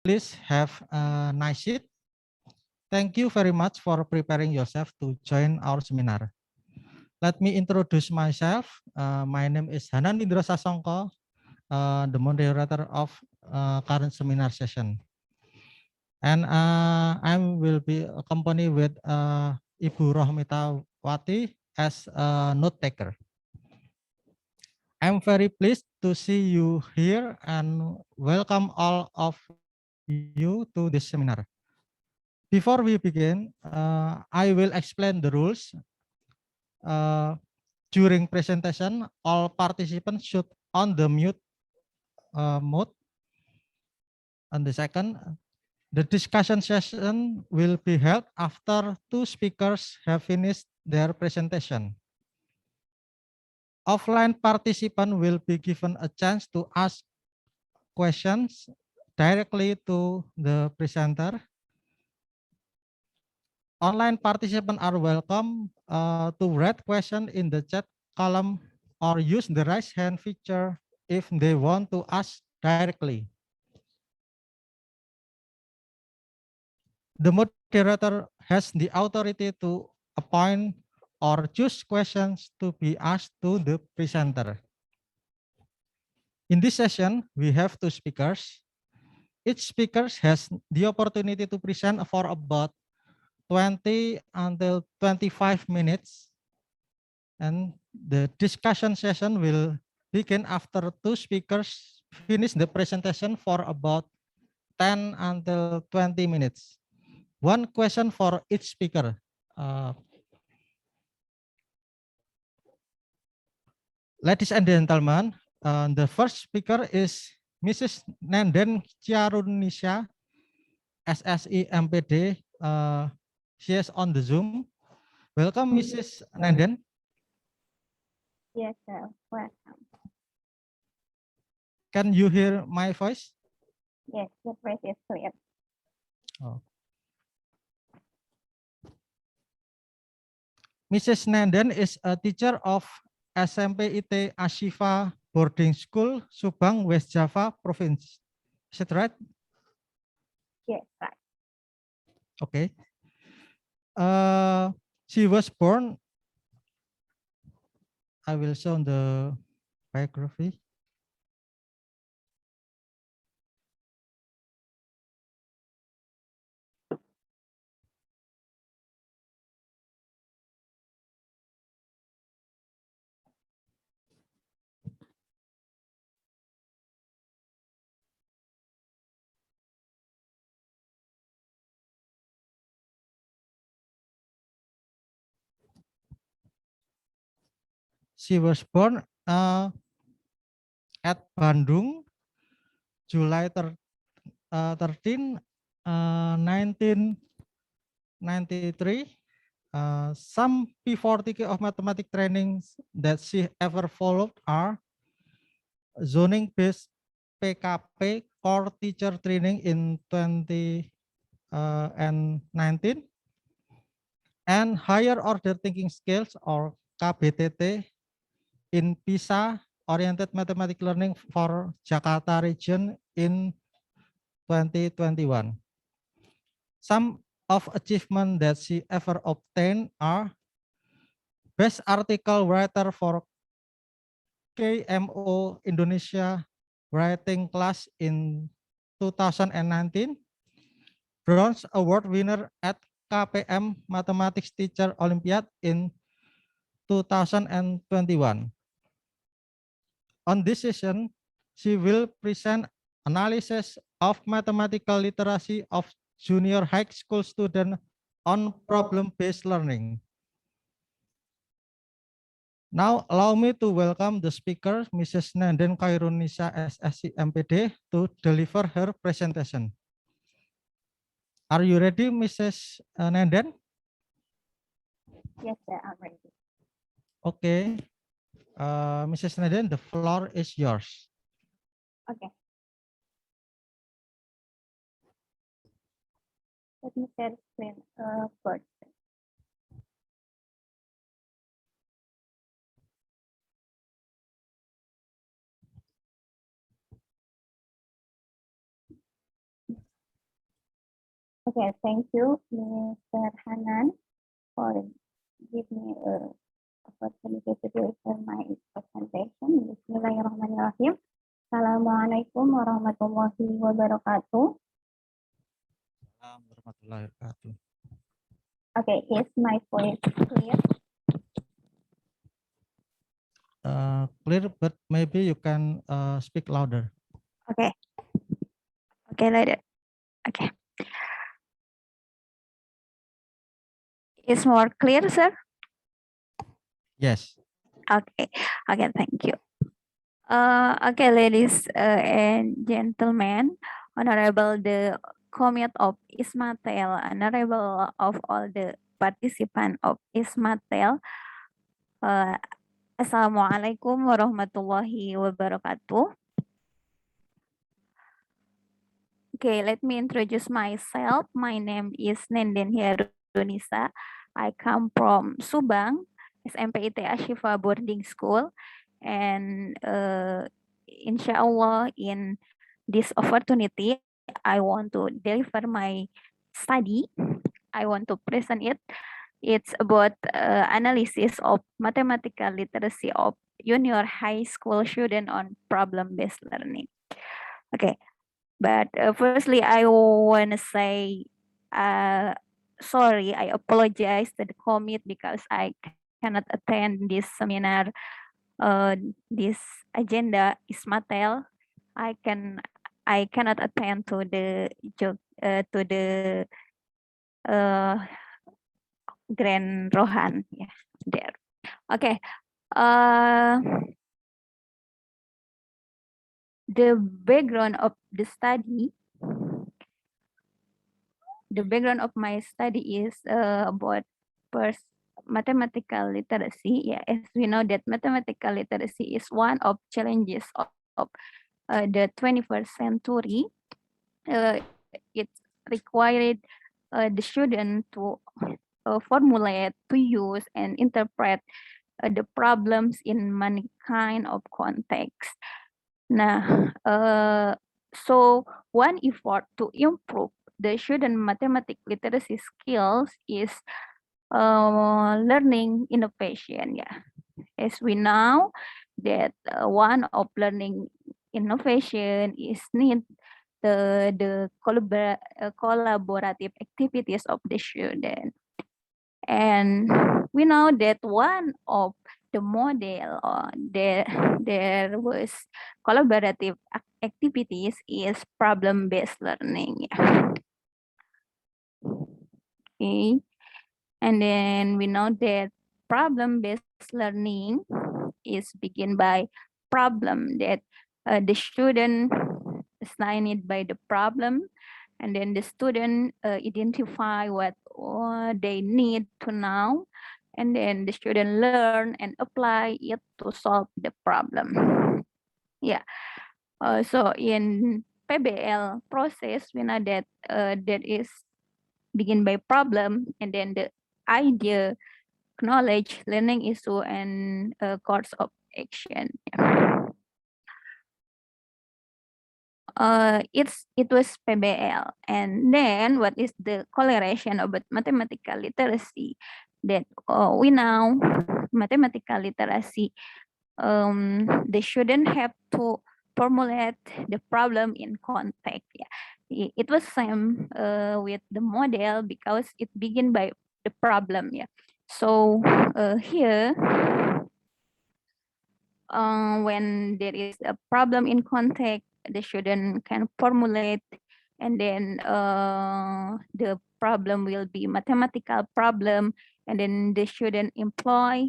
Please have a nice seat. Thank you very much for preparing yourself to join our seminar. Let me introduce myself. My name is Hanan Indra Sasongko, the moderator of current seminar session. And I will be accompanied with Ibu Rohmita Wati as a note taker. I'm very pleased to see you here and welcome all of you to this seminar. Before we begin, I will explain the rules. During presentation, all participants should on the mute mode. And the second, the discussion session will be held after two speakers have finished their presentation. Offline participant will be given a chance to ask questions directly to the presenter. Online participants are welcome to write question in the chat column or use the raise hand feature if they want to ask directly. The moderator has the authority to appoint or choose questions to be asked to the presenter. In this session, we have two speakers. Each speaker has the opportunity to present for about 20 until 25 minutes. And the discussion session will begin after two speakers finish the presentation for about 10 until 20 minutes. One question for each speaker. Ladies and gentlemen, the first speaker is Mrs. Nenden Chiarunisha, SSI MPD. She is on the Zoom. Welcome, Mrs. Nenden. Yes, sir. Welcome. Can you hear my voice? Yes, your voice is clear. Oh. Mrs. Nenden is a teacher of SMP IT Ashifa Boarding School, Subang, West Java Province. Is it right? Yes, right. Okay. She was born. I will show the biography. She was born at Bandung, July 13, 1993. Some P40K of mathematics trainings that she ever followed are zoning-based PKP core teacher training in 2019 and higher order thinking skills or KBTT in PISA oriented mathematics learning for Jakarta region in 2021. Some of achievement that she ever obtained are best article writer for KMO Indonesia writing class in 2019, bronze award winner at KPM Mathematics Teacher Olympiad in 2021. On this session, she will present analysis of mathematical literacy of junior high school student on problem-based learning. Now, allow me to welcome the speaker, Mrs. Nenden Kairunisa, SSC MPD, to deliver her presentation. Are you ready, Mrs. Nenden? Yes, sir. I'm ready. Okay. Mrs. Nenden, the floor is yours. Okay. Let me share screen first. Okay, thank you, Mr. Hanan, for giving me a opportunity to deliver my presentation. Bismillahirrahmanirrahim. Assalamualaikum warahmatullahi wabarakatuh. Warahmatullahi wabarakatuh. Okay, is my voice clear? Clear, but maybe you can speak louder. Okay. Okay, later. Okay. Is more clear, sir? Yes. Okay. Okay, thank you. Okay, ladies and gentlemen, honorable the commute of Ismatel, honorable of all the participants of Ismatel. Assalamualaikum warahmatullahi wabarakatuh. Okay, let me introduce myself. My name is Nenden Herunisa. I come from Subang, SMPIT Ashifa Boarding School. And inshallah, in this opportunity, I want to deliver my study. I want to present it. It's about analysis of mathematical literacy of junior high school student on problem-based learning. Okay, but firstly, I want to say sorry. I apologize to the commit because I cannot attend this seminar. This agenda is Ismatel. I cannot attend to the Grand Rohan. Yeah, there. Okay. The background of the study. The background of my study is about first mathematical literacy. Yeah, as we know that mathematical literacy is one of challenges of the 21st century. It required the student to formulate, to use, and interpret the problems in many kind of contexts. Nah, so one effort to improve the student mathematics literacy skills is learning innovation. Yeah, as we know that one of learning innovation is need the collaborative activities of the student. And we know that one of the model there was collaborative activities is problem-based learning. Okay, and then we know that problem-based learning is begin by problem that the student assigned by the problem, and then the student identify what they need to know, and then the student learn and apply it to solve the problem. Yeah. So in PBL process, we know that that is begin by problem, and then the idea, knowledge, learning issue, and course of action. Yeah. It was PBL, and then what is the correlation about mathematical literacy? That we know mathematical literacy, they shouldn't have to formulate the problem in context. Yeah, it was same with the model because it begin by the problem. Yeah, so here. When there is a problem in context, the student can formulate, and then the problem will be mathematical problem, and then the student employ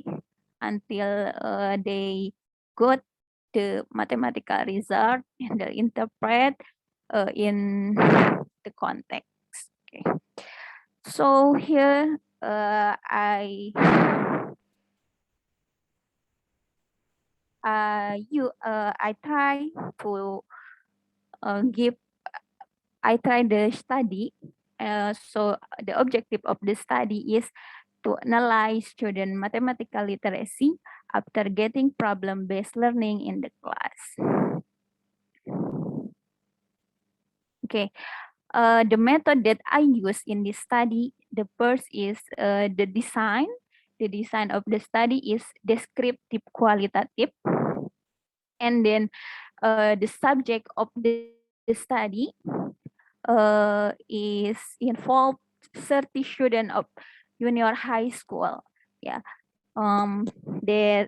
until they got the mathematical result and they interpret in the context. Okay. So here I try to I try the study. So the objective of the study is to analyze student mathematical literacy after getting problem-based learning in the class. Okay, The method that I use in this study, the first is the design. The design of the study is descriptive qualitative. And then the subject of the study is involved 30 students of junior high school. Yeah. There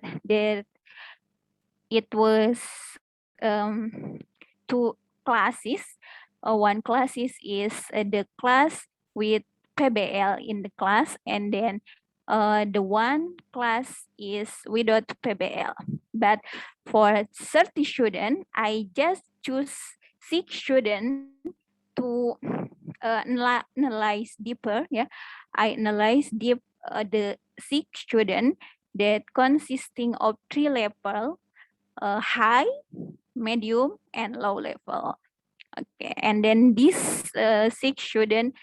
it was two classes. One classes is the class with PBL in the class, and then the one class is without PBL. But for 30 students, I just choose 6 students to analyze deeper. Yeah, I analyze deep the 6 students that consisting of 3 level, high, medium, and low level. Okay, and then these 6 students,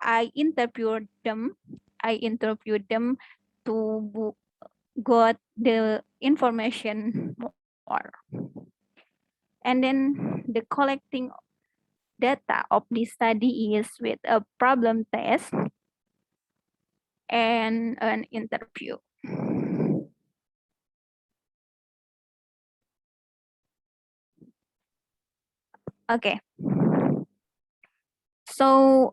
I interviewed them. To got the information more. And then the collecting data of this study is with a problem test and an interview. Okay. So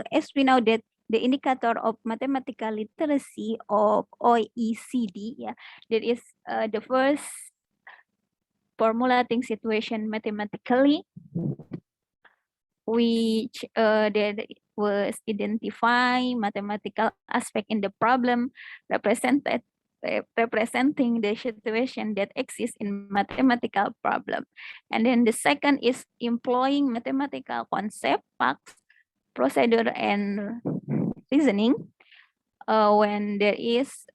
as we know that the indicator of mathematical literacy of OECD, yeah, that is the first formulating situation mathematically, which that was identify mathematical aspect in the problem representing the situation that exists in mathematical problem. And then the second is employing mathematical concept, facts, procedure, and reasoning when there is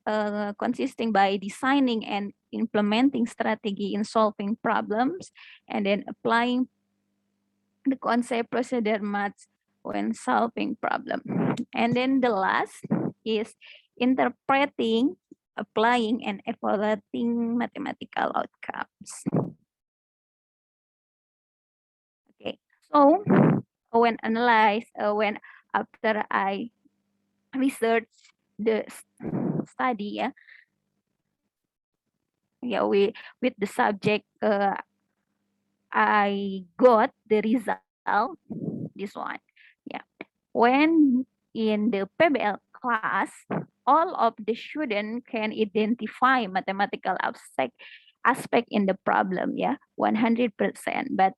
consisting by designing and implementing strategy in solving problems, and then applying the concept, procedure, maths when solving problem. And then the last is interpreting, applying, and evaluating mathematical outcomes. Okay, so when after I research the study, with the subject, I got the result, this one. Yeah. When in the PBL class, all of the students can identify mathematical aspect in the problem, 100%. But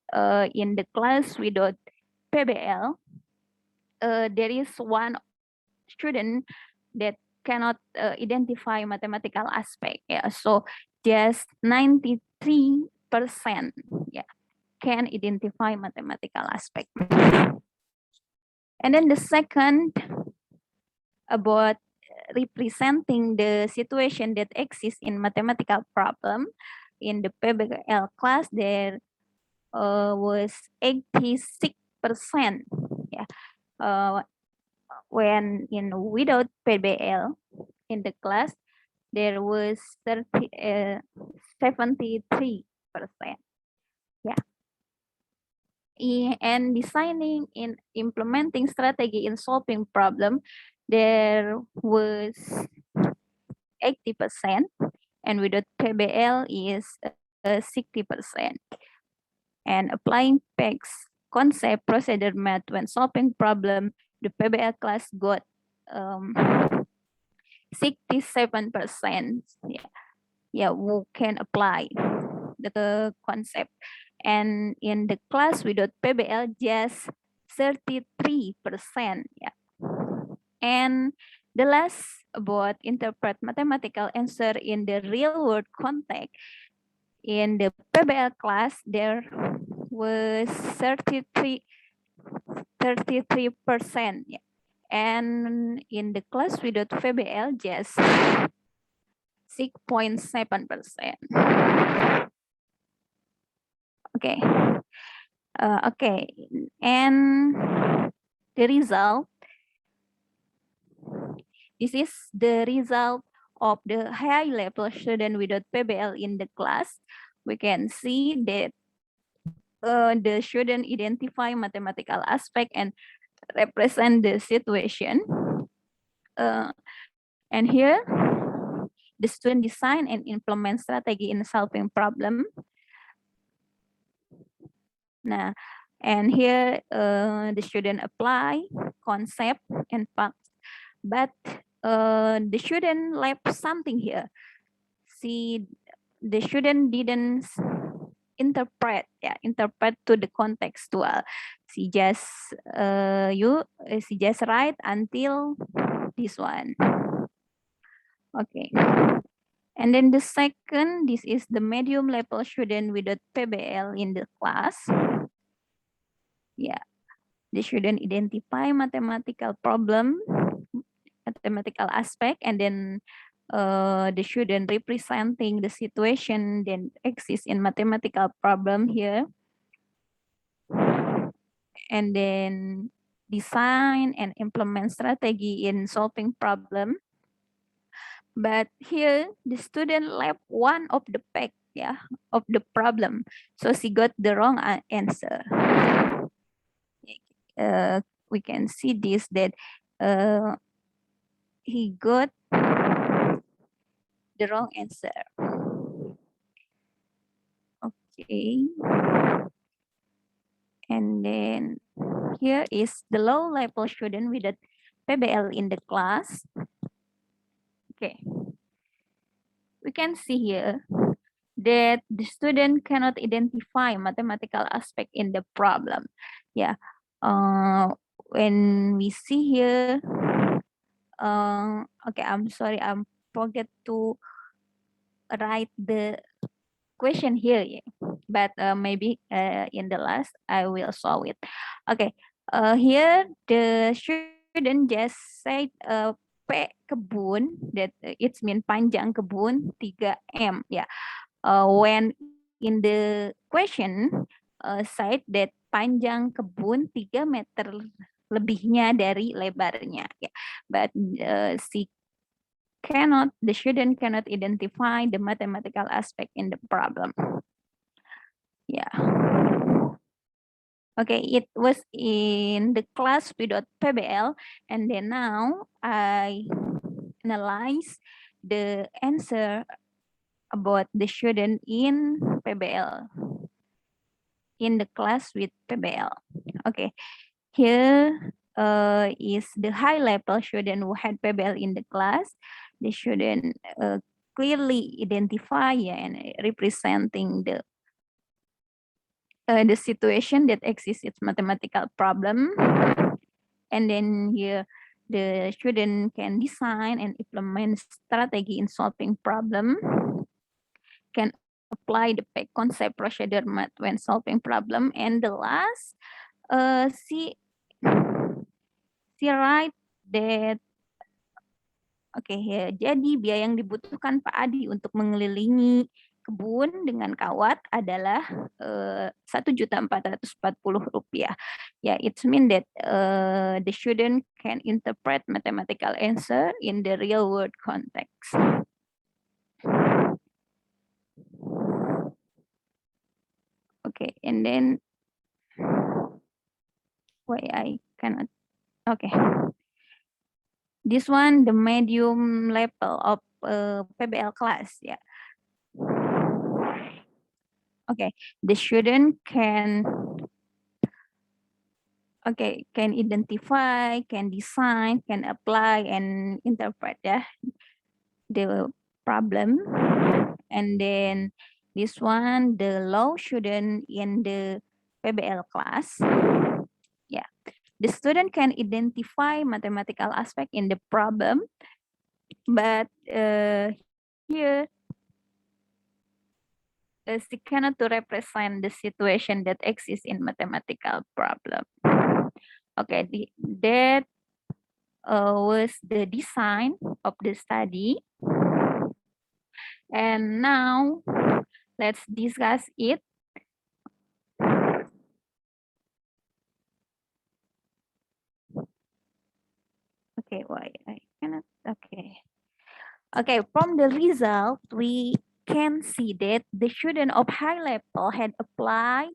in the class without PBL, there is one student that cannot identify mathematical aspect. Yeah, so just 93%, can identify mathematical aspect. And then the second about representing the situation that exists in mathematical problem. In the PBL class, there was 86%. Yeah. When in without PBL in the class, there was 73%. Yeah. And designing and implementing strategy in solving problem, there was 80%, and without PBL is 60%. And applying PEC's concept, procedure, math when solving problem, the PBL class got 67%. Who can apply the concept. And in the class without PBL, just 33%. Yeah. And the last about interpret mathematical answer in the real world context. In the PBL class, there was 33%. Yeah. And in the class without PBL, just 6.7%. Okay. Okay. And the result. This is the result of the high level student without PBL in the class. We can see that the student identify mathematical aspect and represent the situation. And here, the student design and implement strategy in solving problem. Nah, and here the student apply concept and facts, but the student left something here. See, the student didn't interpret to the contextual. She just she just write until this one. Okay. And then the second, this is the medium level student with the PBL in the class. Yeah, the student identify mathematical problem, mathematical aspect, and then the student representing the situation that exists in mathematical problem here. And then design and implement strategy in solving problem. But here the student left one of the pack, of the problem. So she got the wrong answer. We can see this that he got the wrong answer. Okay. And then here is the low level student with the PBL in the class. Okay. We can see here that the student cannot identify mathematical aspect in the problem. Yeah. When we see here, okay, I'm sorry, I forget to write the question here, yeah. But maybe in the last I will solve it. Okay, here the student just said P kebun, that it's mean panjang kebun 3M, yeah. When in the question said that panjang kebun 3 meter lebihnya dari lebarnya, yeah. But the student cannot identify the mathematical aspect in the problem. Yeah. Okay, it was in the class without PBL, and then now I analyze the answer about the student in PBL, in the class with PBL. Okay, here is the high level student who had PBL in the class. The student clearly identify and representing the situation that exists, its mathematical problem. And then here the student can design and implement strategy in solving problem, can apply the PEG concept procedure math when solving problem. And the last, she write that oke, ya, jadi biaya yang dibutuhkan Pak Adi untuk mengelilingi kebun dengan kawat adalah Rp1.440.000. Ya, it mean that the student can interpret mathematical answer in the real world context. Okay, and then why I cannot. Okay. This one, the medium level of PBL class, yeah. Okay, the student can identify, can design, can apply and interpret the problem. And then this one, the low student in the PBL class. Yeah, the student can identify mathematical aspect in the problem, but here she cannot to represent the situation that exists in mathematical problem. Okay, that was the design of the study. And now let's discuss it. Okay, why I cannot, okay. Okay, from the result, we can see that the student of high level had applied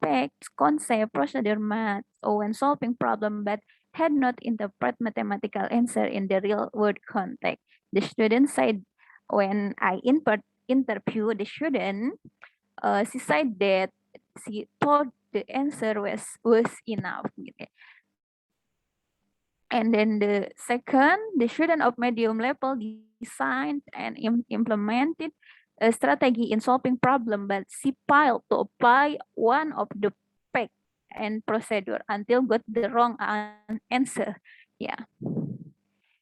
facts, concept, procedure math, or when solving problem, but had not interpret mathematical answer in the real world context. The student said when I interview the student, she said that she thought the answer was enough. Gitu. And then the second, the student of medium level designed and implemented a strategy in solving problem, but she failed to apply one of the fact and procedure until got the wrong answer. Yeah.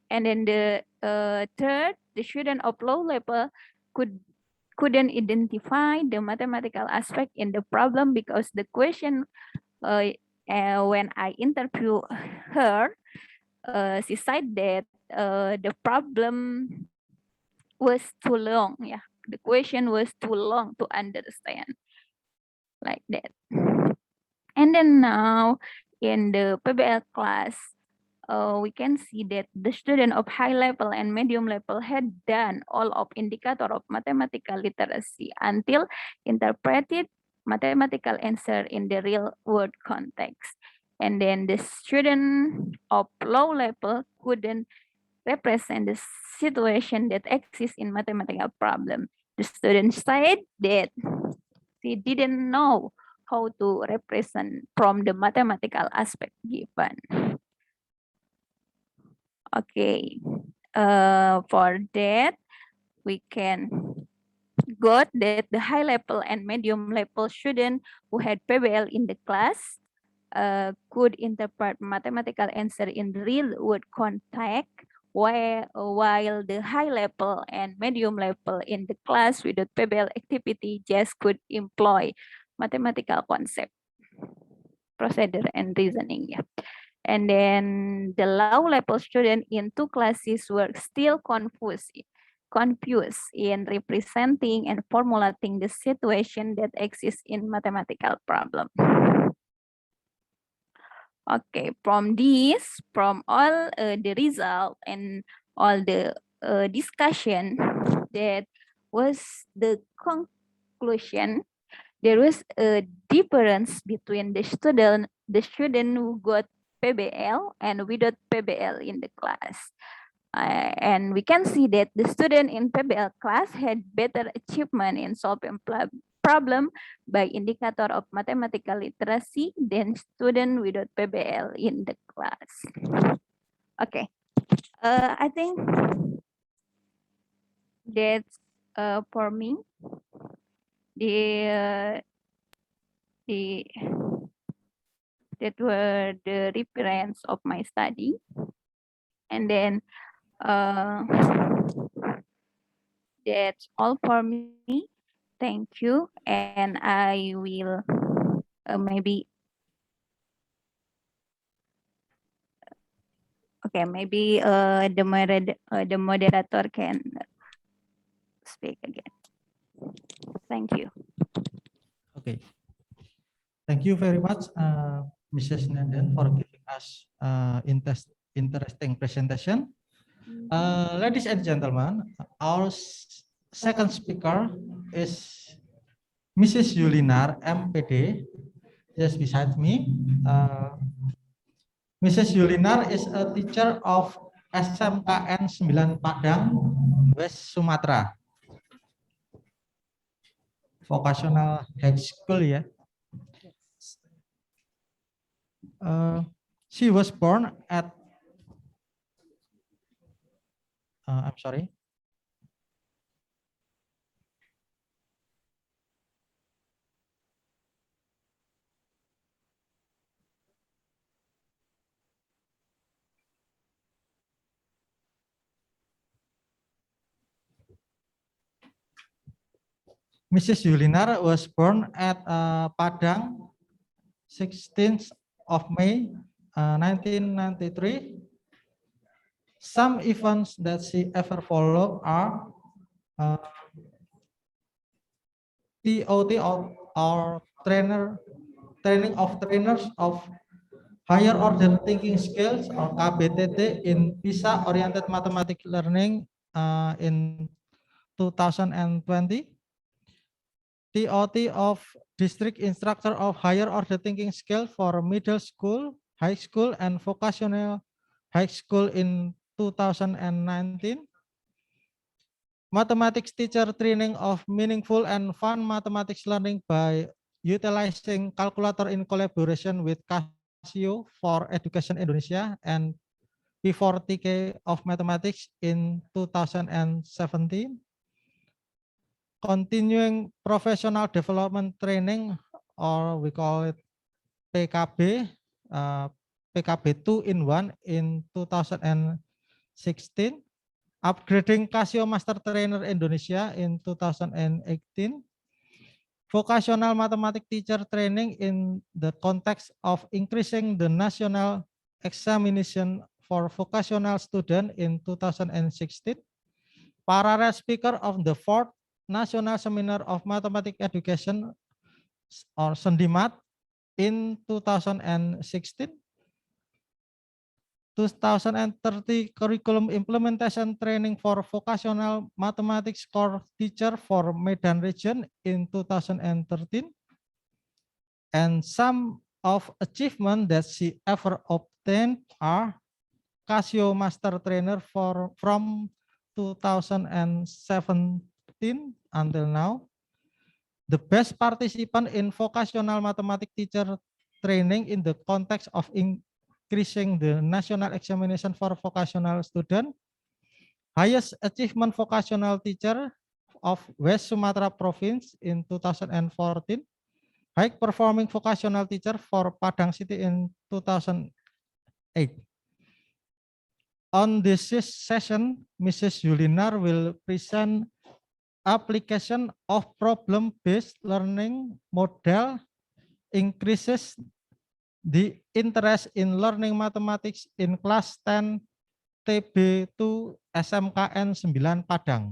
And then the third, the student of low level couldn't identify the mathematical aspect in the problem because the question when I interview her, she said that the problem was too long. Yeah, the question was too long to understand, like that. And then now in the PBL class, we can see that the student of high level and medium level had done all of indicator of mathematical literacy until interpreted mathematical answer in the real world context. And then the student of low level couldn't represent the situation that exists in mathematical problem. The student said that they didn't know how to represent from the mathematical aspect given. Okay, for that, we can got that the high level and medium level student who had PBL in the class could interpret mathematical answer in real world context, while the high level and medium level in the class with the PBL activity just could employ mathematical concept, procedure, and reasoning. Yeah. And then the low level student in two classes were still confused in representing and formulating the situation that exists in mathematical problem. Okay, from all the result and all the discussion, that was the conclusion. There was a difference between the student who got PBL and without PBL in the class. And we can see that the student in PBL class had better achievement in solving problem by indicator of mathematical literacy than student without PBL in the class. Okay, I think that's for me. That were the reference of my study, and then that's all for me. Thank you, and I will maybe the moderator can speak again. Thank you. Okay. Thank you very much, Mrs. Nandan, for giving us interesting presentation. Ladies and gentlemen, our second speaker is Mrs. Yulinar, MPD, just beside me. Mrs. Yulinar is a teacher of SMKN 9 Padang, West Sumatra. Vocational High School, ya. She was born at I'm sorry. Mrs. Yulinar was born at Padang, 16th of May, 1993. Some events that she ever followed are TOT of our training of trainers of higher order thinking skills, or KBTT, in PISA oriented mathematics learning in 2020. TOT of district instructor of higher order thinking skill for middle school, high school, and vocational high school in 2019. Mathematics teacher training of meaningful and fun mathematics learning by utilizing calculator in collaboration with Casio for Education Indonesia and P40K of Mathematics in 2017. Continuing professional development training, or we call it PKB, PKB 2-in-1 in 2016. Upgrading Casio Master Trainer Indonesia in 2018. Vocational Mathematics Teacher Training in the context of increasing the national examination for vocational student in 2016. Parallel speaker of the 4th National Seminar of Mathematics Education or Sendimat in 2016. 2030 curriculum implementation training for vocational mathematics core teacher for Medan region in 2013. And some of achievement that she ever obtained are Casio Master Trainer from 2017 until now. The best participant in vocational mathematics teacher training in the context of increasing the national examination for vocational student. Highest achievement vocational teacher of West Sumatra Province in 2014. High performing vocational teacher for Padang City in 2008. On this session, Mrs. Yulinar will present application of problem-based learning model increases the interest in learning mathematics in class 10 TB2 SMKN 9 Padang.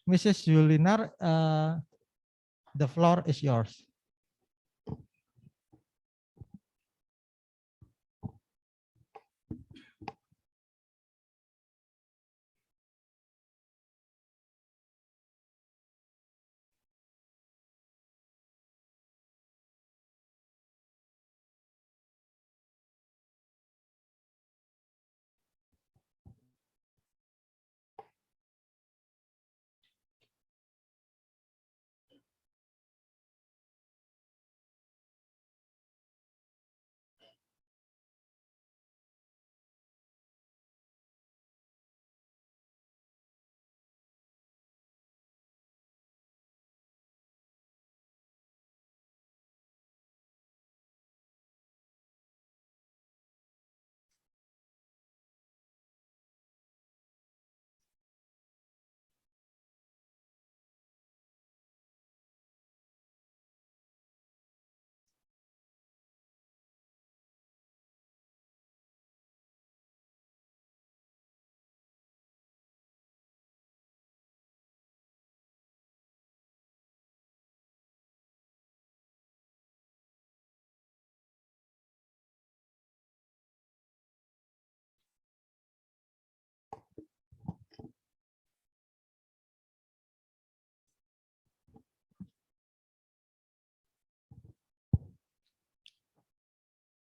Mrs. Yulinar, the floor is yours.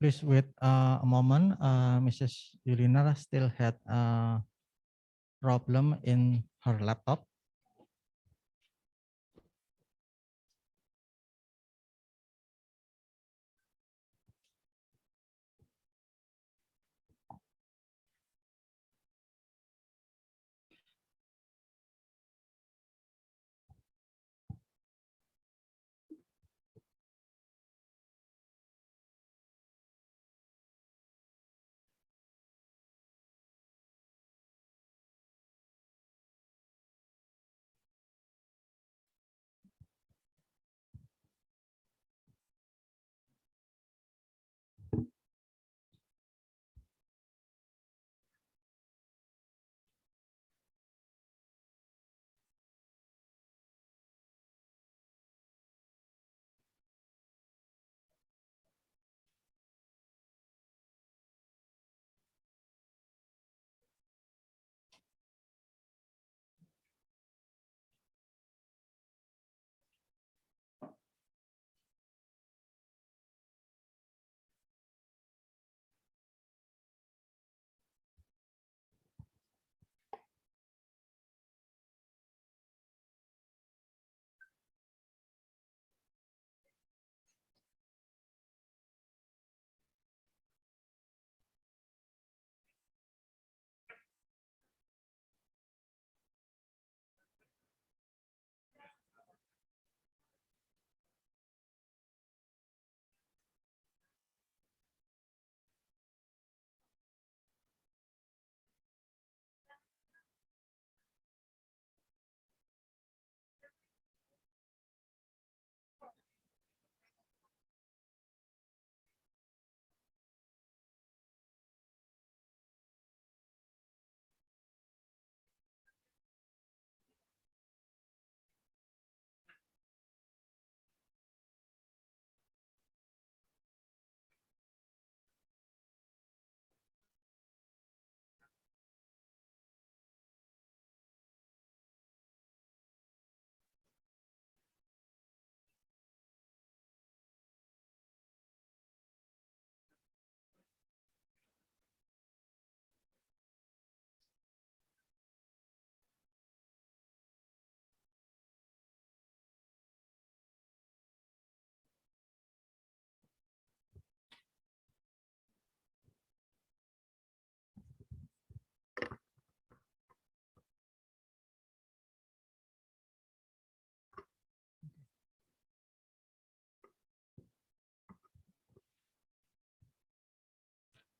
Please wait a moment. Mrs. Yulinar still had a problem in her laptop.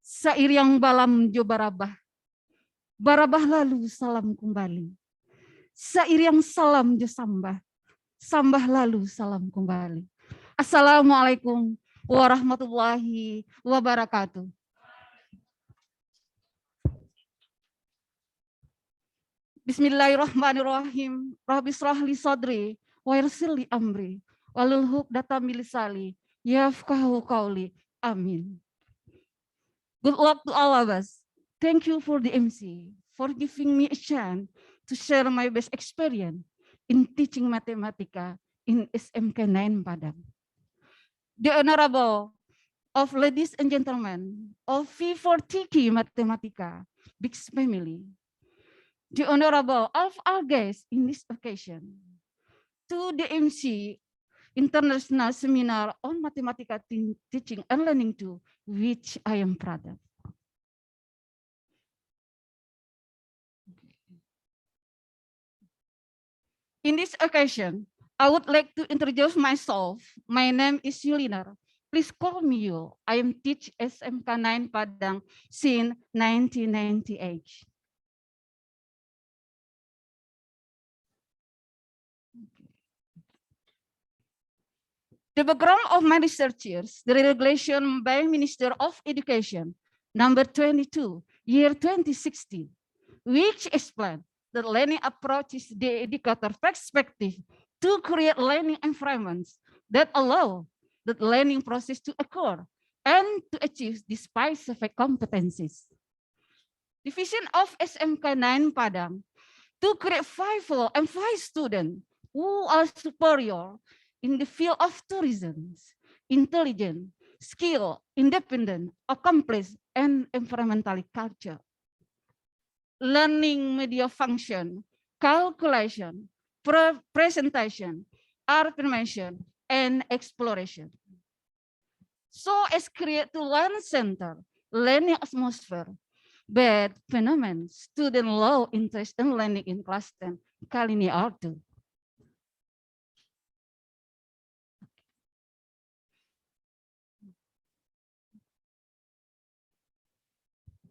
Sairiang balam jo barabah, barabah lalu salam kembali. Sairiang salam jo sambah, sambah lalu salam kembali. Assalamualaikum warahmatullahi wabarakatuh. Bismillahirrahmanirrahim. Rabbi shrah li sadri wa yassir li amri wahlul 'uqdatam min lisani yafqahu qawli. Amin. Good luck to all of us. Thank you for the MC for giving me a chance to share my best experience in teaching Mathematica in SMK 9 Padang. The Honorable of ladies and gentlemen of V4TK Mathematica, big family. The Honorable of our guests in this occasion. To the MC International Seminar on Mathematica Teaching and Learning 2, which I am proud of. In this occasion, I would like to introduce myself. My name is Yulina. Please call me Yul. I am teach SMK 9 Padang since 1998. The background of my researchers, the regulation by Minister of Education, number 22, year 2016, which explained the learning approach is the educator perspective to create learning environments that allow the learning process to occur and to achieve the specific competencies. The vision of SMK 9 Padang to create 5 and 5 students who are superior in the field of tourism, intelligent, skill, independent, accomplished, and environmentally culture. Learning media function, calculation, presentation, affirmation, and exploration. So as create to learn center, learning atmosphere, but phenomenon, student low interest in learning in class 10, kali ini R2.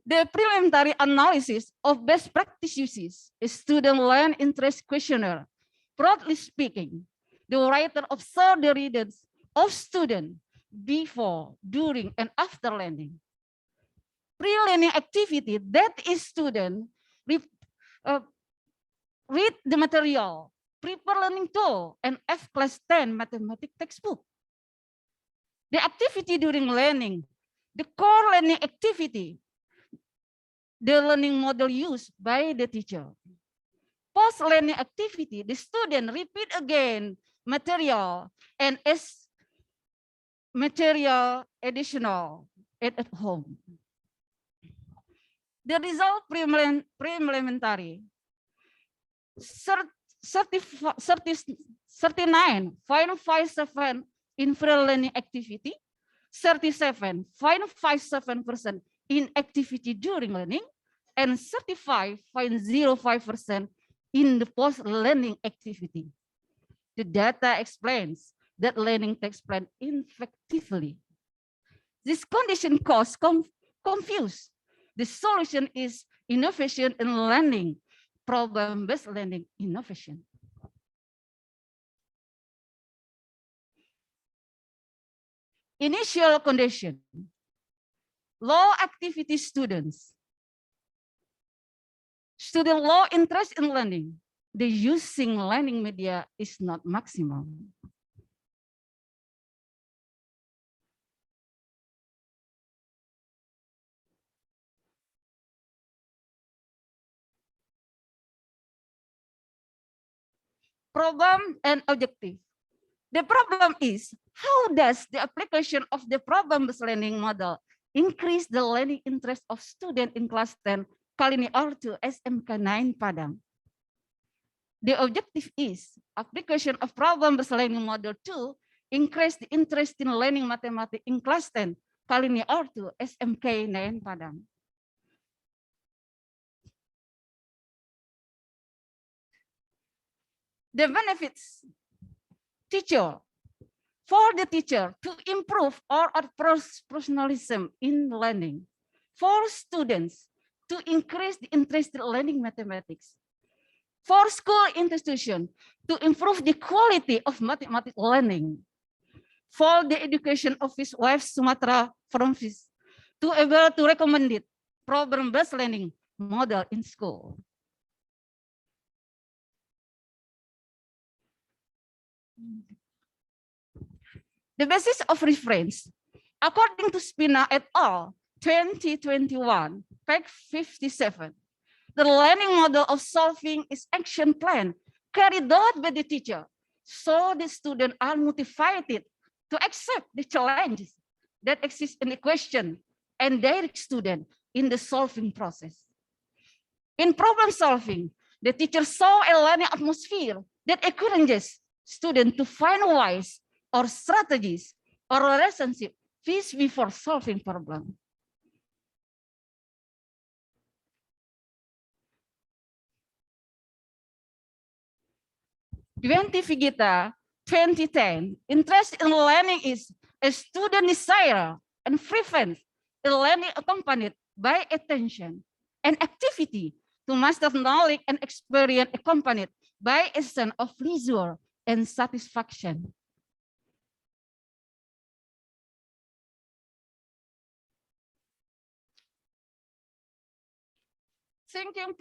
The preliminary analysis of best practice uses is student learn interest questionnaire. Broadly speaking, the writer observed the readings of students before, during, and after learning. Pre-learning activity that is student read the material, prepare learning tool, and F class 10 mathematics textbook. The activity during learning, the core learning activity, the learning model used by the teacher. Post-learning activity, the student repeat again material and as material additional at home. The result preliminary 39.57 in free learning activity, 37.57% in activity during learning, and 35.05% in the post-learning activity. The data explains that learning takes place effectively. This condition causes confuse. The solution is innovation in learning, problem-based learning innovation. Initial condition. Low activity students. Student low interest in learning. The using learning media is not maximum. Problem and objective. The problem is, how does the application of the problem-based learning model increase the learning interest of students in class 10 kali ini R2 SMK 9 Padang? The objective is application of problem-based learning model to increase the interest in learning mathematics in class 10 kali ini R2 SMK 9 Padang. The benefits teacher, for the teacher to improve or professionalism in learning. for students to increase the interest in learning mathematics, for school institutions to improve the quality of mathematics learning, for the education office of Sumatra province to able to recommend it problem-based learning model in school. The basis of reference, according to Spina et al., 2021, page 57, the learning model of solving is action plan carried out by the teacher, so the students are motivated to accept the challenges that exist in the question and direct student in the solving process. In problem solving, the teacher saw a learning atmosphere that encourages students to find ways or strategies or relationship first before solving problem. Duante Figita, 2010, interest in learning is a student desire and preference in learning accompanied by attention and activity to master knowledge and experience accompanied by a sense of pleasure and satisfaction. Thinking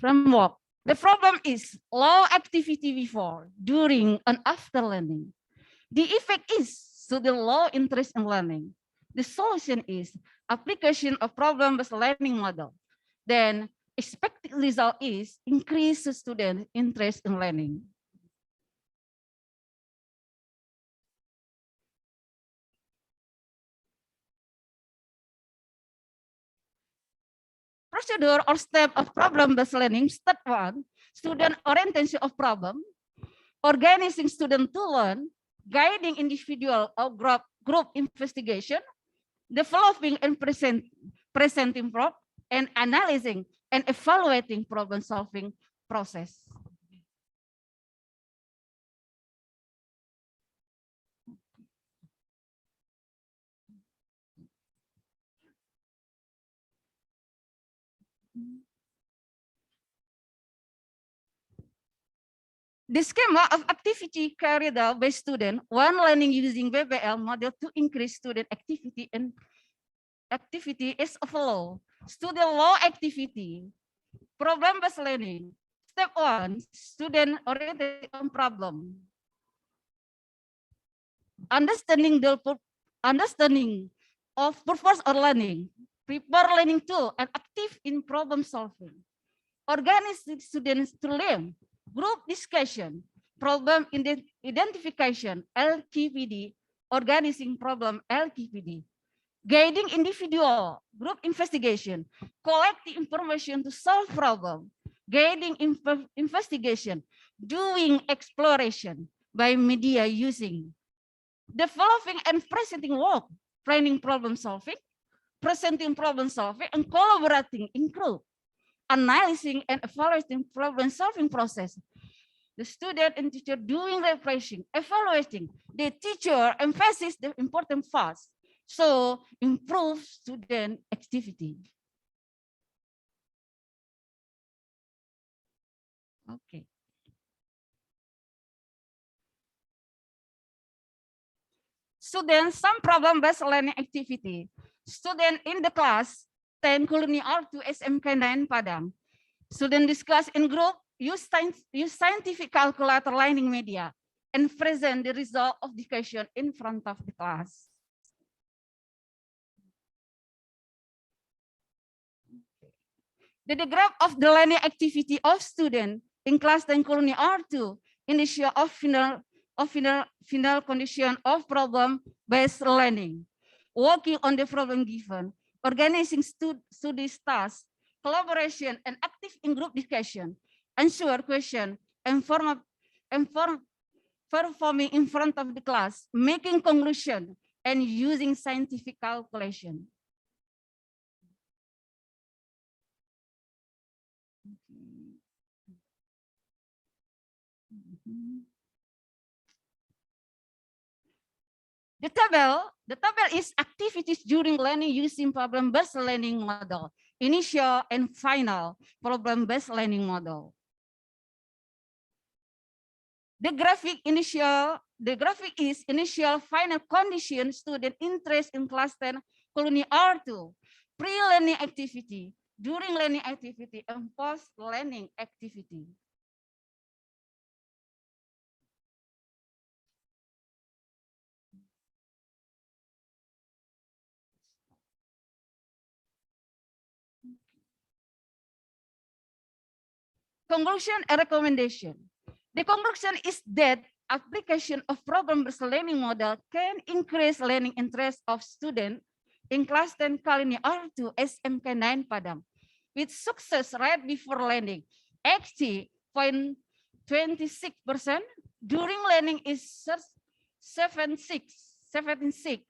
framework. The problem is low activity before, during, and after learning. The effect is to the low interest in learning. The solution is application of problem-based learning model. Then expected result is increase the student interest in learning. Procedure or step of problem-based learning. Step 1, student orientation of problem, organizing student to learn, guiding individual or group investigation, developing and presenting problem, and analyzing and evaluating problem solving process. The schema of activity carried out by student when learning using BBL model to increase student activity and activity is of low. Student low activity, problem-based learning. Step 1, student oriented on problem. Understanding of purpose of learning, prepare learning tool, and active in problem solving. Organize students to learn, group discussion, problem identification, LKPD, organizing problem, LKPD. Guiding individual, group investigation, collecting information to solve problem, guiding investigation, doing exploration by media using, developing and presenting work, planning problem solving, presenting problem solving, and collaborating in group, analyzing and evaluating problem solving process. The student and teacher doing refreshing, evaluating. The teacher emphasizes the important parts. So improve student activity. Okay. Students, some problem-based learning activity. Student in the class, 10 Koloni R2 SMK 9 Padang. Student discuss in group, use scientific calculator learning media, and present the result of the question in front of the class. The diagram of the learning activity of student in class 10 Koloni R2 initial of final condition of problem-based learning, working on the problem given, organizing study tasks, collaboration, and active in group discussion, answer question, and performing in front of the class, making conclusion, and using scientific calculation. The table is activities during learning using problem-based learning model, initial and final problem-based learning model. The graphic is initial final condition student interest in class 10 colony R2, pre-learning activity, during learning activity, and post-learning activity. Conclusion and recommendation. The conclusion is that application of problem-based learning model can increase learning interest of students in class 10 Kalini R2 SMK 9 Padang with success right before learning 80.26%, during learning is 76.90%,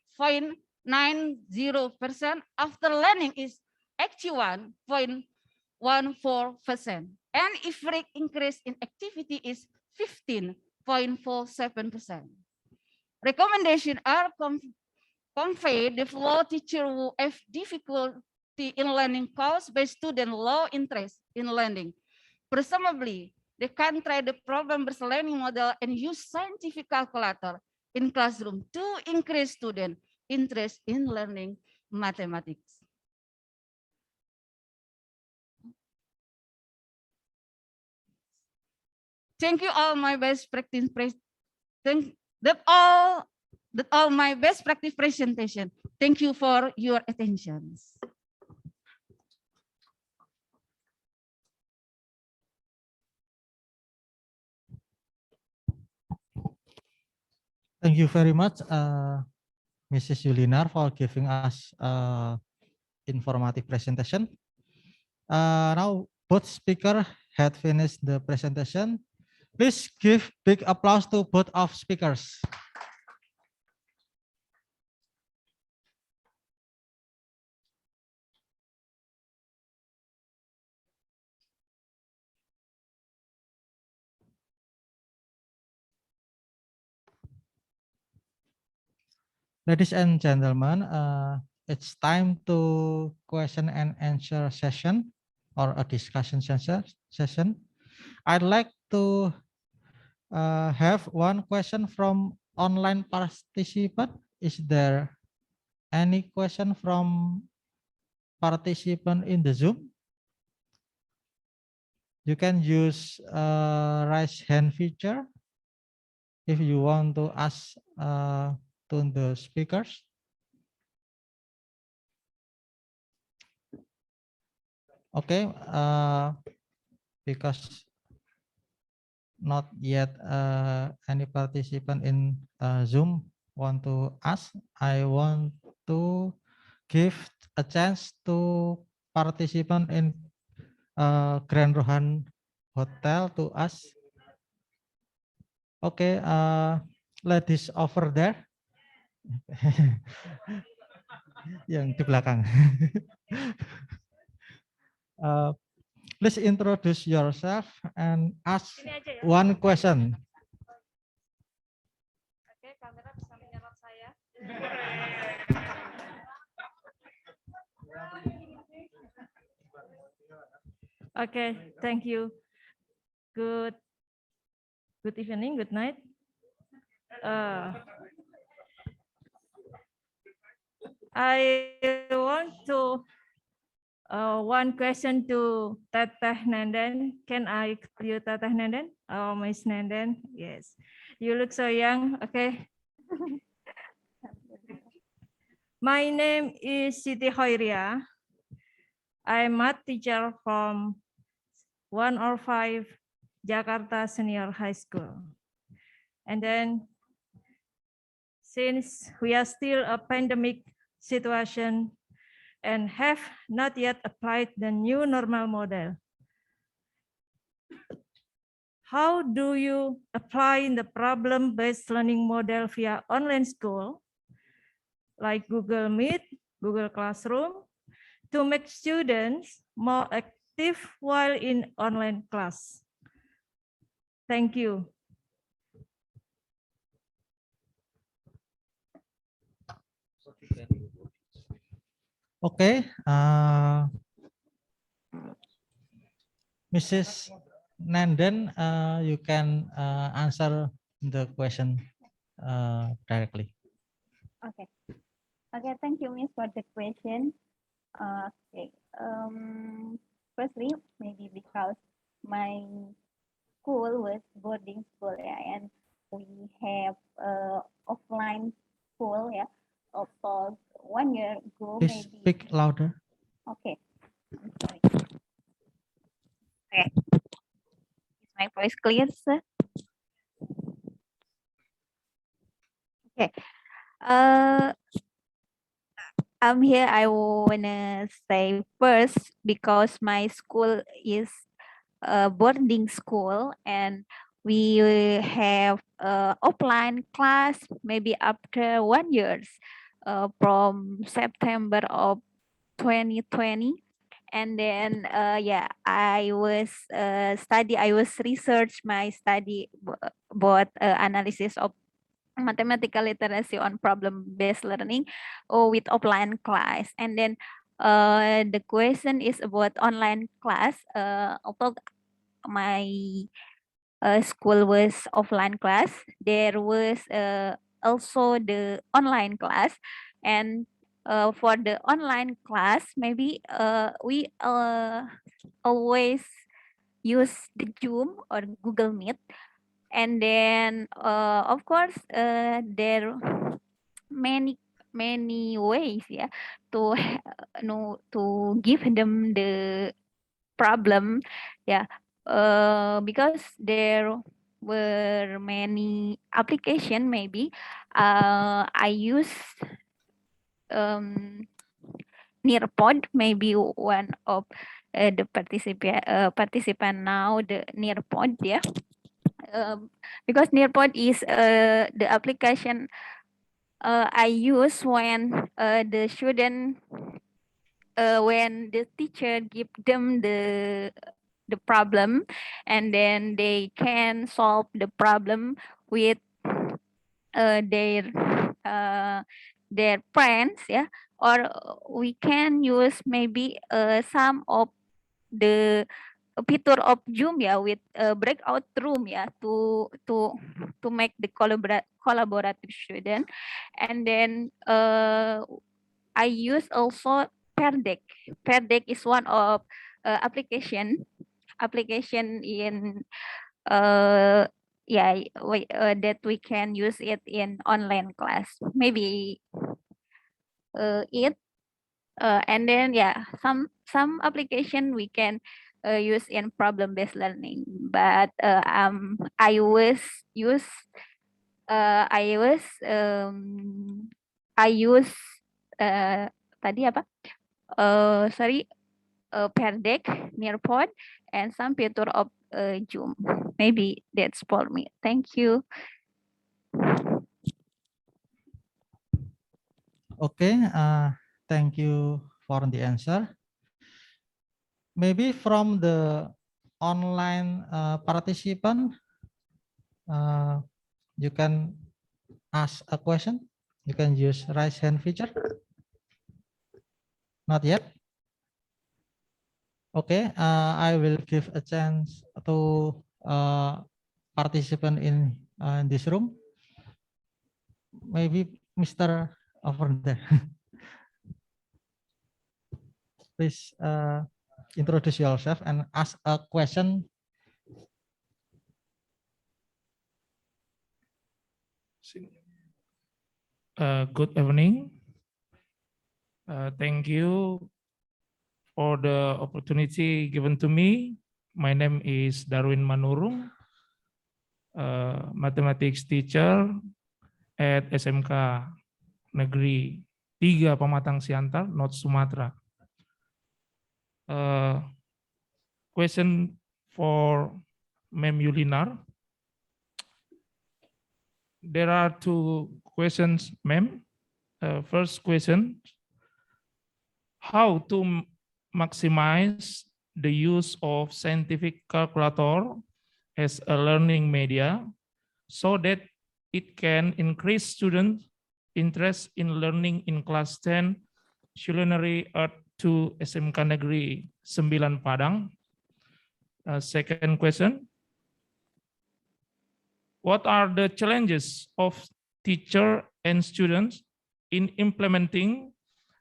after learning is 81.14%. And if rate increase in activity is 15.47%. Recommendation are convey the flow teacher who have difficulty in learning caused by student low interest in learning. Presumably, they can try the problem-based learning model and use scientific calculator in classroom to increase student interest in learning mathematics. Thank you all my best practice. That all my best practice presentation. Thank you for your attention. Thank you very much, Mrs. Yulinar, for giving us informative presentation. Now both speakers had finished the presentation. Please give big applause to both of speakers. Ladies and gentlemen, it's time to question and answer session or a discussion session. I'd like to have one question from online participant. Is there any question from participant in the Zoom? You can use raise hand feature if you want to ask to the speakers. Okay, because not yet any participant in Zoom want to ask, I want to give a chance to participant in Grand Rohan Hotel to ask. Okay, ladies over there. Yang di belakang. Please introduce yourself and ask one question. Oke, kamera bisa menyorot saya. Okay, thank you. Good evening, good night. I want to one question to Teteh Nenden. Can I call you Teteh Nenden? Oh, Miss Nenden. Yes. You look so young. Okay. My name is Siti Hoiria. I'm math teacher from 105 Jakarta Senior High School. And then since we are still a pandemic situation and have not yet applied the new normal model, how do you apply the problem-based learning model via online school, like Google Meet, Google Classroom, to make students more active while in online class? Thank you. Okay, Mrs. Nanden, you can answer the question directly. Okay. Okay, thank you, Miss, for the question. Okay. Firstly, maybe because my school was boarding school, yeah, and we have offline school, yeah, also 1 year ago, Please maybe. speak louder. Okay, I'm sorry. Okay, is my voice clear, sir? Okay. Here I wanna say first because my school is a boarding school and we have offline class maybe after 1 year from September of 2020. And then yeah, I was research my study about analysis of mathematical literacy on problem-based learning with offline class. And then the question is about online class. Although my school was offline class, there was also the online class. And for the online class, maybe we always use the Zoom or Google Meet. And then of course there many ways, yeah, to to give them the problem, yeah, because there were many application. Maybe I use Nearpod, maybe one of the participant now, the Nearpod, yeah. Because Nearpod is the application I use when the student when the teacher give them the problem, and then they can solve the problem with their friends, yeah. Or we can use maybe some of the feature of Zoom, yeah, with a breakout room, yeah, to make the collaborative student. And then I use also Pear Deck. Pear Deck is one of application in yeah, that we can use it in online class. Maybe it and then yeah, some application we can use in problem-based learning. But I was use tadi apa? Sorry, Pear Deck, Nearpod, and some feature of Zoom. Maybe that's for me. Thank you. Okay, thank you for the answer. Maybe from the online participant, you can ask a question. You can use raise hand feature. Not yet. Okay, I will give a chance to participant in this room. Maybe Mr. over there. Please introduce yourself and ask a question. Good evening. Thank you for the opportunity given to me. My name is Darwin Manurung, mathematics teacher at SMK Negeri 3 Pematang Siantar, North Sumatra. Question for Mem Yulinar. There are two questions, Mem. First question, how to maximize the use of scientific calculator as a learning media so that it can increase student interest in learning in class 10 Culinary Art 2 SMK Negeri 9 Padang. Second question, what are the challenges of teacher and students in implementing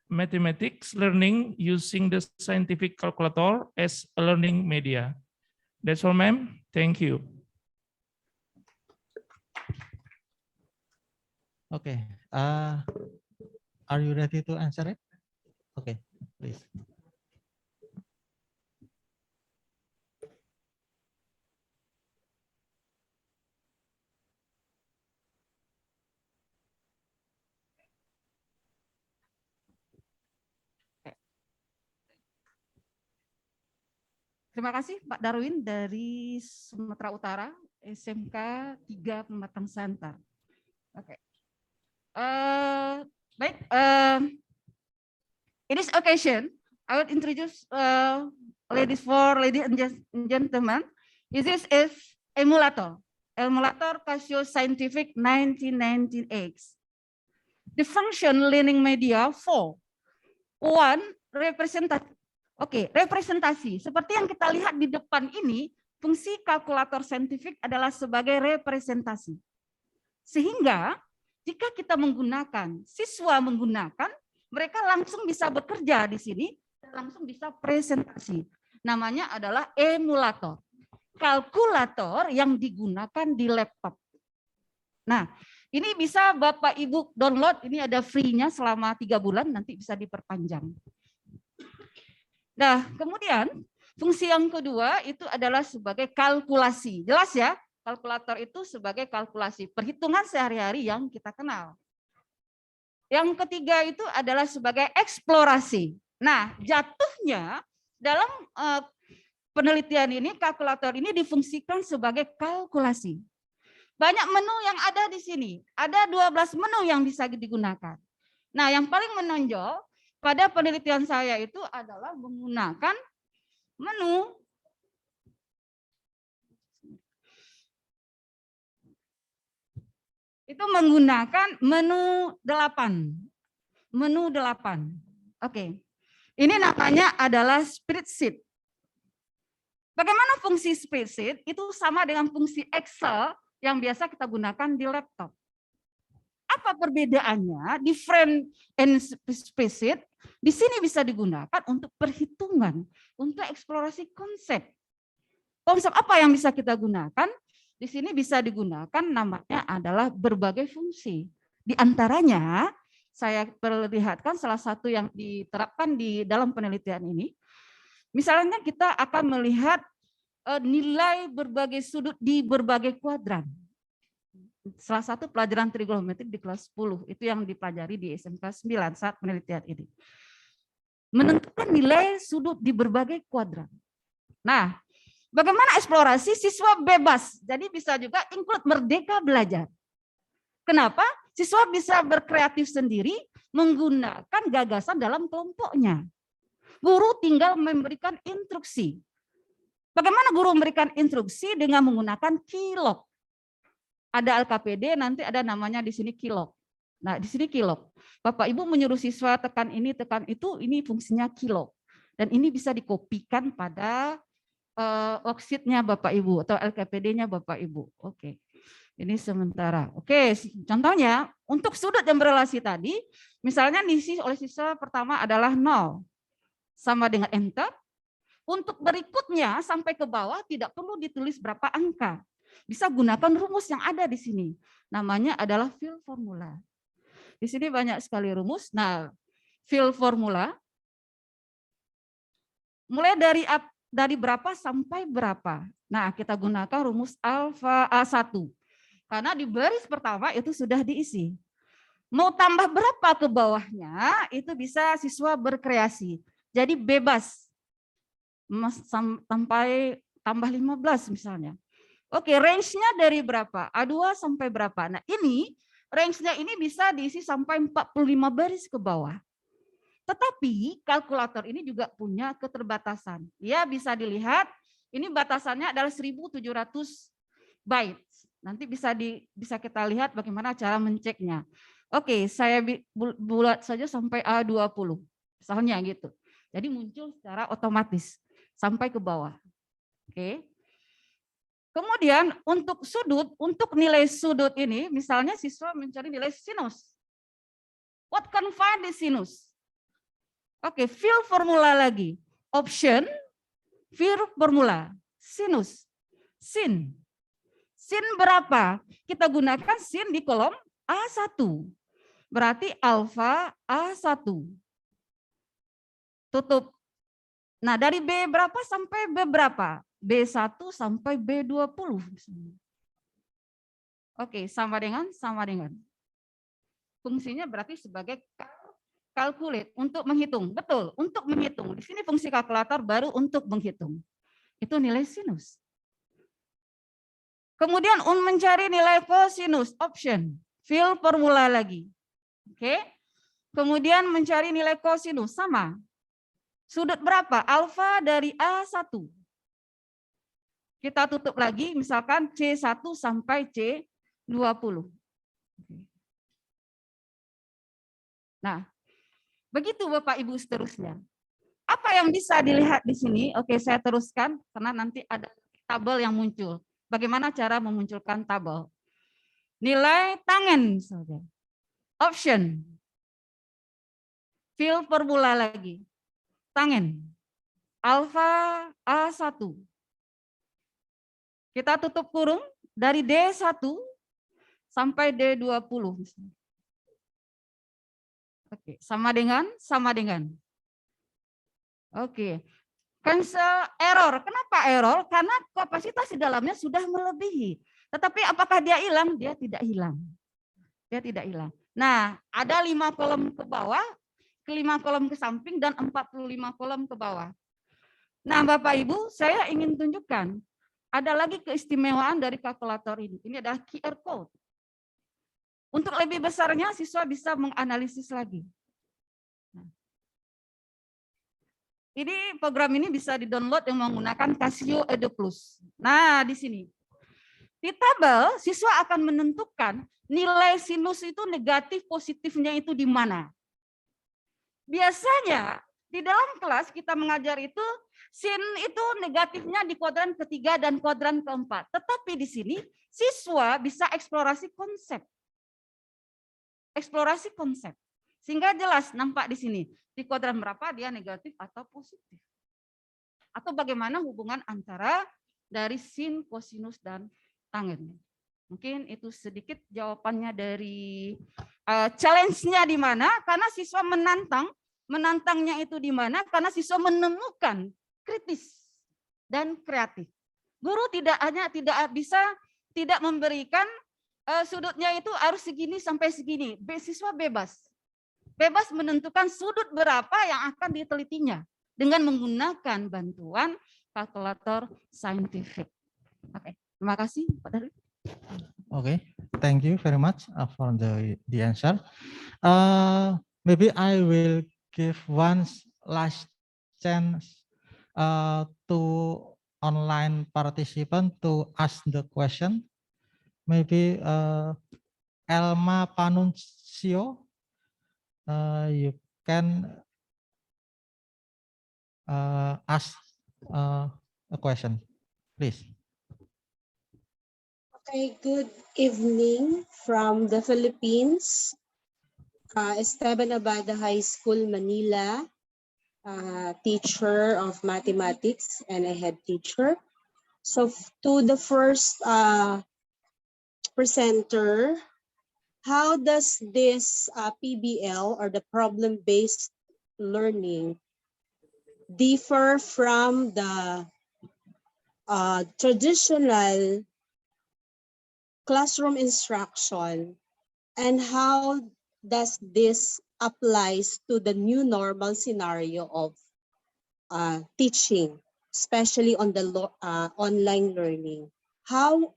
mathematics learning using the scientific calculator as a learning media? That's all, ma'am. Thank you. Okay. Are you ready to answer it? Okay, please. Terima kasih Pak Darwin dari Sumatera Utara, SMK 3 Pematang Siantar. Oke. Baik, in this occasion, I would introduce ladies and gentlemen. This is emulator. Emulator Casio Scientific 1998. The function learning media 4. One, representative. Oke, representasi. Seperti yang kita lihat di depan ini, fungsi kalkulator saintifik adalah sebagai representasi. Sehingga jika kita menggunakan, siswa menggunakan, mereka langsung bisa bekerja di sini, langsung bisa presentasi. Namanya adalah emulator. Kalkulator yang digunakan di laptop. Nah, ini bisa Bapak Ibu download, ini ada free-nya selama 3 bulan, nanti bisa diperpanjang. Nah, kemudian fungsi yang kedua itu adalah sebagai kalkulasi. Jelas ya, kalkulator itu sebagai kalkulasi, perhitungan sehari-hari yang kita kenal. Yang ketiga itu adalah sebagai eksplorasi. Nah, jatuhnya dalam penelitian ini, kalkulator ini difungsikan sebagai kalkulasi. Banyak menu yang ada di sini, ada 12 menu yang bisa digunakan. Nah, yang paling menonjol pada penelitian saya itu adalah menggunakan menu itu menggunakan menu 8. Menu 8. Oke. Ini namanya adalah spreadsheet. Bagaimana fungsi spreadsheet? Itu sama dengan fungsi Excel yang biasa kita gunakan di laptop. Apa perbedaannya? Different and spreadsheet di sini bisa digunakan untuk perhitungan, untuk eksplorasi konsep. Konsep apa yang bisa kita gunakan? Di sini bisa digunakan namanya adalah berbagai fungsi. Di antaranya saya perlihatkan salah satu yang diterapkan di dalam penelitian ini. Misalnya kita akan melihat nilai berbagai sudut di berbagai kuadran. Salah satu pelajaran trigonometri di kelas 10 itu yang dipelajari di SMK 9 saat penelitian ini. Menentukan nilai sudut di berbagai kuadran. Nah, bagaimana eksplorasi? Siswa bebas. Jadi bisa juga include merdeka belajar. Kenapa? Siswa bisa berkreatif sendiri menggunakan gagasan dalam kelompoknya. Guru tinggal memberikan instruksi. Bagaimana guru memberikan instruksi? Dengan menggunakan kilok. Ada LKPD, nanti ada namanya di sini kilok. Nah, di sini kilok. Bapak Ibu menyuruh siswa tekan ini, tekan itu, ini fungsinya kilok. Dan ini bisa dikopikan pada worksheet-nya Bapak Ibu atau LKPD-nya Bapak Ibu. Oke. Ini sementara. Oke, contohnya untuk sudut yang berelasi tadi, misalnya diisi oleh siswa pertama adalah 0 sama dengan enter. Untuk berikutnya sampai ke bawah tidak perlu ditulis berapa angka. Bisa gunakan rumus yang ada di sini. Namanya adalah fill formula. Di sini banyak sekali rumus. Nah, fill formula mulai dari berapa sampai berapa. Nah, kita gunakan rumus alfa A1. Karena di baris pertama itu sudah diisi. Mau tambah berapa ke bawahnya, itu bisa siswa berkreasi. Jadi bebas. Sampai tambah 15 misalnya. Oke, range-nya dari berapa? A2 sampai berapa? Nah, ini range-nya ini bisa diisi sampai 45 baris ke bawah. Tetapi kalkulator ini juga punya keterbatasan. Ya, bisa dilihat ini batasannya adalah 1.700 bytes. Nanti bisa kita lihat bagaimana cara menceknya. Oke, saya bulat saja sampai A20. Misalnya gitu. Jadi muncul secara otomatis sampai ke bawah. Oke. Kemudian untuk sudut, untuk nilai sudut ini, misalnya siswa mencari nilai sinus. What can find the sinus? Oke, fill formula lagi. Option, fill formula. Sinus. Sin. Sin berapa? Kita gunakan sin di kolom A1. Berarti alfa A1. Tutup. Nah, dari B berapa sampai B berapa? B1 sampai B20. Oke, sama dengan. Fungsinya berarti sebagai calculate, untuk menghitung. Betul, untuk menghitung. Di sini fungsi kalkulator baru untuk menghitung. Itu nilai sinus. Kemudian mencari nilai kosinus, option. Fill formula lagi. Oke. Kemudian mencari nilai kosinus, sama. Sudut berapa? Alfa dari A1. Kita tutup lagi, misalkan C1 sampai C20. Nah, begitu Bapak Ibu seterusnya. Apa yang bisa dilihat di sini? Oke, saya teruskan karena nanti ada tabel yang muncul. Bagaimana cara memunculkan tabel? Nilai tangen saja. Option. Fill formula lagi. Tangen. Alfa A1. Kita tutup kurung dari D1 sampai D20. Oke, sama dengan. Oke. Cancel error. Kenapa error? Karena kapasitas di dalamnya sudah melebihi. Tetapi apakah dia hilang? Dia tidak hilang. Nah, ada 5 kolom ke bawah, 5 kolom ke samping, dan 45 kolom ke bawah. Nah, Bapak Ibu, saya ingin tunjukkan. Ada lagi keistimewaan dari kalkulator ini. Ini adalah QR code. Untuk lebih besarnya, siswa bisa menganalisis lagi. Ini program ini bisa di-download yang menggunakan Casio Edu Plus. Nah, di sini. Di tabel, siswa akan menentukan nilai sinus itu negatif positifnya itu di mana. Biasanya di dalam kelas kita mengajar itu sin itu negatifnya di kuadran ketiga dan kuadran keempat. Tetapi di sini siswa bisa eksplorasi konsep. Sehingga jelas nampak di sini. Di kuadran berapa dia negatif atau positif. Atau bagaimana hubungan antara dari sin, kosinus, dan tangen. Mungkin itu sedikit jawabannya dari challenge-nya di mana, karena siswa menantangnya itu di mana, karena siswa menemukan kritis dan kreatif. Guru tidak memberikan sudutnya itu harus segini sampai segini. Siswa bebas menentukan sudut berapa yang akan ditelitinya dengan menggunakan bantuan kalkulator saintifik. Oke, terima kasih Pak Darwin. Okay, thank you very much for the answer. Maybe I will give one last chance to online participant to ask the question. Maybe Elma Panuncio, you can ask a question, please. Okay, good evening from the Philippines. Esteban Abada High School, Manila, teacher of mathematics and a head teacher. So to the first presenter, how does this PBL or the problem-based learning differ from the traditional classroom instruction, and how does this applies to the new normal scenario of teaching, especially on the online learning? How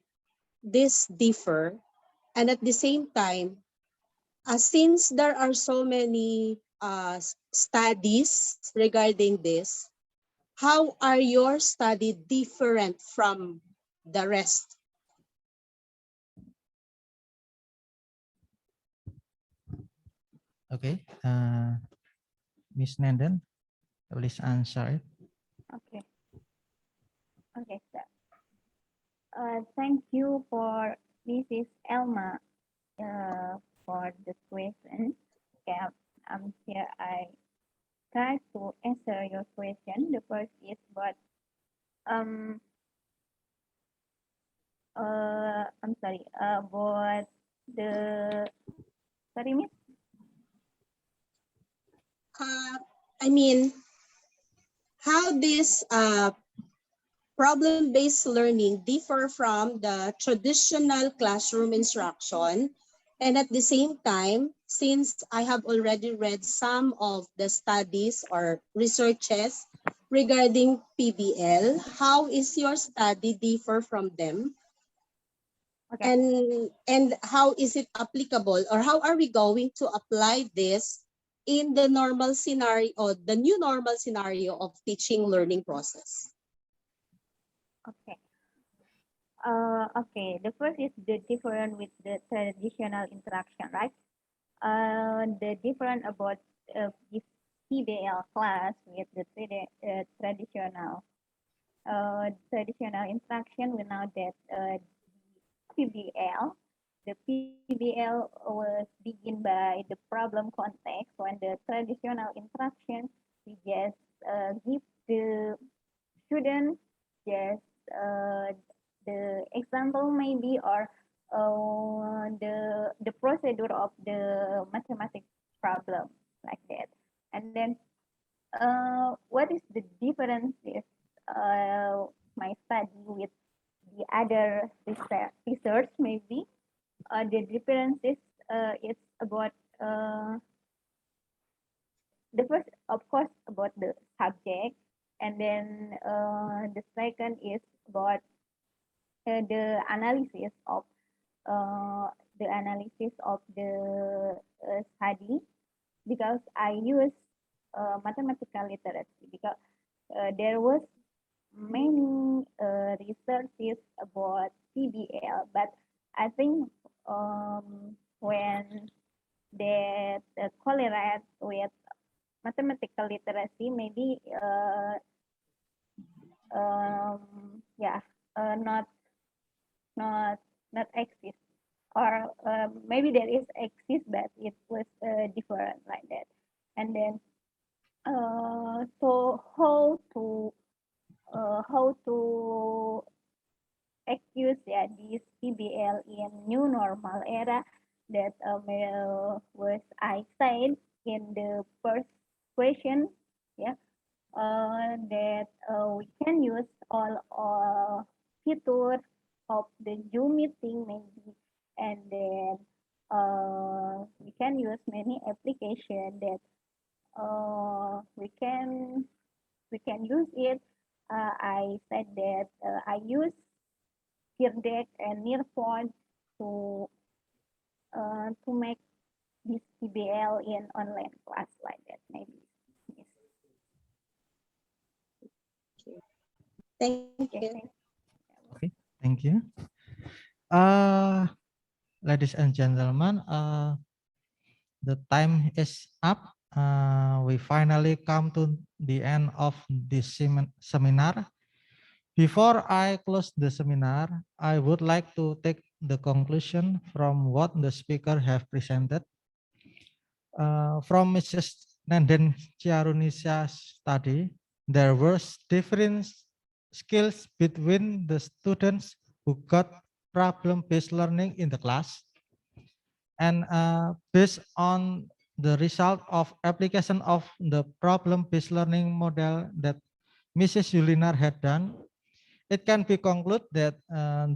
this differ, and at the same time, since there are so many studies regarding this, how are your study different from the rest? Okay, Miss Nandan, please answer it. Okay. Okay, sir. Thank you for Mrs. Elma for the question. Okay, here I try to answer your question. The first is what I'm sorry, about the sorry, Miss. I mean, how this problem-based learning differ from the traditional classroom instruction. And at the same time, since I have already read some of the studies or researches regarding PBL, how is your study differ from them? Okay. And how is it applicable, or how are we going to apply this in the normal scenario, or the new normal scenario of teaching learning process? Okay. Okay. The first is the different with the traditional interaction, right? The different about this PBL class with the traditional interaction. We know that PBL, the PBL was begin by the problem context. When the traditional interaction, we just give the student just the example maybe, or the procedure of the mathematics problem like that. And then what is the difference is my study with the other research maybe. The difference is it's about the first, of course, about the subject, and then the second is about the analysis of the study, because I use mathematical literacy, because there was many researches about PBL, but I think when that correlate with mathematical literacy, maybe not exist, or maybe there is exist, but it was different like that. And then so how to accuse this PBL in new normal era, that was I said in the first question, yeah, that we can use all features of the Zoom meeting maybe, and then we can use many application that we can use it. I said that I use Peerdeck and Nearpod to make this PBL in online class like that maybe. Yes. Thank Okay, you. thank Okay, thank you. Ladies and gentlemen, the time is up. We finally come to the end of this seminar. Before I close the seminar, I would like to take the conclusion from what the speaker have presented. From Mrs. Nandan Chiarunisia's study, there was different skills between the students who got problem-based learning in the class. And based on the result of application of the problem-based learning model that Mrs. Yulinar had done, it can be concluded that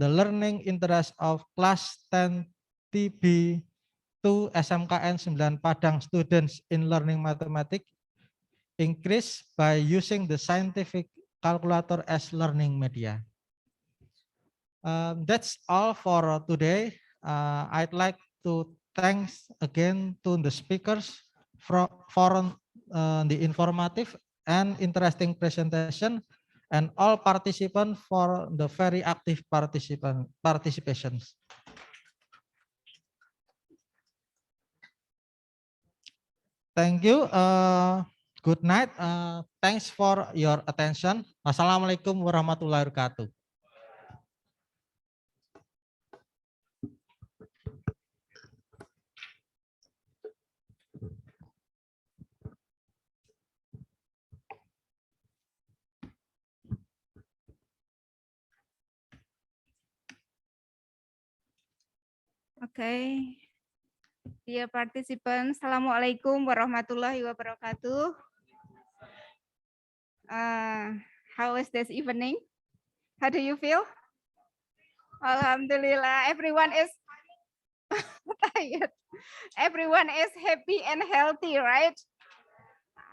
the learning interest of class 10 TB 2 SMKN 9 Padang students in learning mathematics increased by using the scientific calculator as learning media. That's all for today. I'd like to thanks again to the speakers for the informative and interesting presentation, and all participants for the very active participations. Thank you. Good night. Thanks for your attention. Wassalamualaikum warahmatullahi wabarakatuh. Okay. Dear participants, Assalamualaikum warahmatullahi wabarakatuh. How is this evening? How do you feel? Alhamdulillah, everyone is tired. Everyone is happy and healthy, right?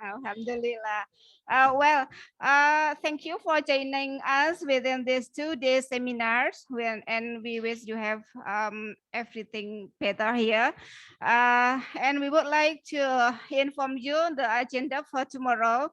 Alhamdulillah. Thank you for joining us within these 2-day seminars, and we wish you have everything better here. And we would like to inform you the agenda for tomorrow.